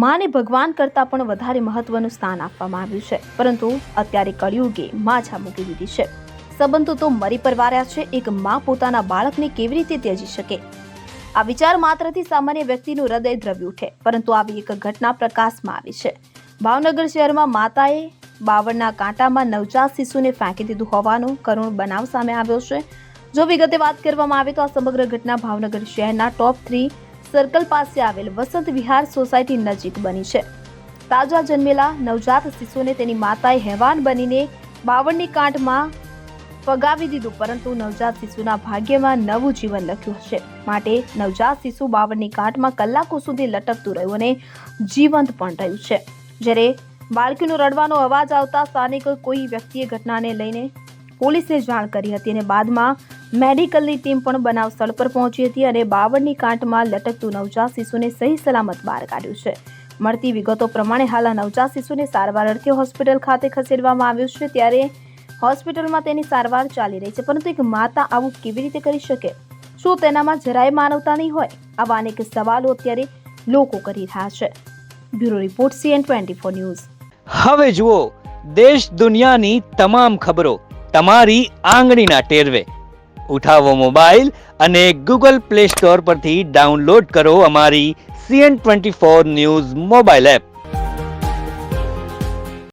માને ભગવાન કરતાં પણ વધારે મહત્વનું સ્થાન આપવામાં આવ્યું છે, પરંતુ અત્યારે કળિયુગે માછા મૂકી દીધી છે. સંબંધો તો મરી પરવાર્યા છે. એક માં પોતાના બાળકને કેવી રીતે ત્યજી શકે? આ વિચાર માત્રથી સામાન્ય વ્યક્તિનું હૃદય દ્રવી ઉઠે, પરંતુ આવી એક ઘટના પ્રકાશમાં આવી છે. ભાવનગર શહેરમાં માતાએ બાવળના કાંટામાં નવજાત શિશુને ફેંકી દીધું હોવાનો કરુણ બનાવ સામે આવ્યો છે. જો વિગતે વાત કરવામાં આવે તો આ સમગ્ર ઘટના ભાવનગર શહેરના ટોપ 3 સર્કલ પાસે આવેલ વસંત વિહાર સોસાયટી નજીક બની છે. તાજા જન્મેલા નવજાત શિશુને તેની માતાએ હેવાન બનીને બાવળની કાંઠમાં ફગાવી દીધું, પરંતુ નવજાત શિશુના ભાગ્યમાં નવું જીવન લખ્યું હશે. માટે નવજાત શિશુ બાવળની કાંઠમાં કલાકો સુધી લટકતું રહ્યું અને જીવંત પણ રહ્યું છે. જ્યારે બાળકીનો રડવાનો અવાજ આવતા સ્થાનિક કોઈ વ્યક્તિએ ઘટનાને લઈને પોલીસને જાણ કરી હતી અને બાદમાં મેડિકલની ટીમ પણ બનાવ સ્થળ પર પહોંચી હતી અને બાવળની કાંઠમાં લટકતું નવજાત શિશુને સહી સલામત બહાર કાઢ્યું છે. મળતી વિગતો પ્રમાણે હાલ આ નવજાત શિશુને સારવાર અર્થે હોસ્પિટલ ખાતે ખસેડવામાં આવ્યું છે. ત્યારે હોસ્પિટલમાં તેની સારવાર ચાલી રહી છે, પરંતુ એક માતા આવું કેવી રીતે કરી શકે? શું તેનામાં જરાય માનવતા નહીં હોય? આવા અનેક સવાલો અત્યારે લોકો કરી રહ્યા છે. Bureau report CN24 news. હવે જુઓ દેશ દુનિયાની તમામ ખબરો તમારી આંગળીના ટેરવે. ઉઠાવો મોબાઈલ અને Google Play Store પરથી ડાઉનલોડ કરો અમારી CN24 ન્યૂઝ મોબાઈલ એપ.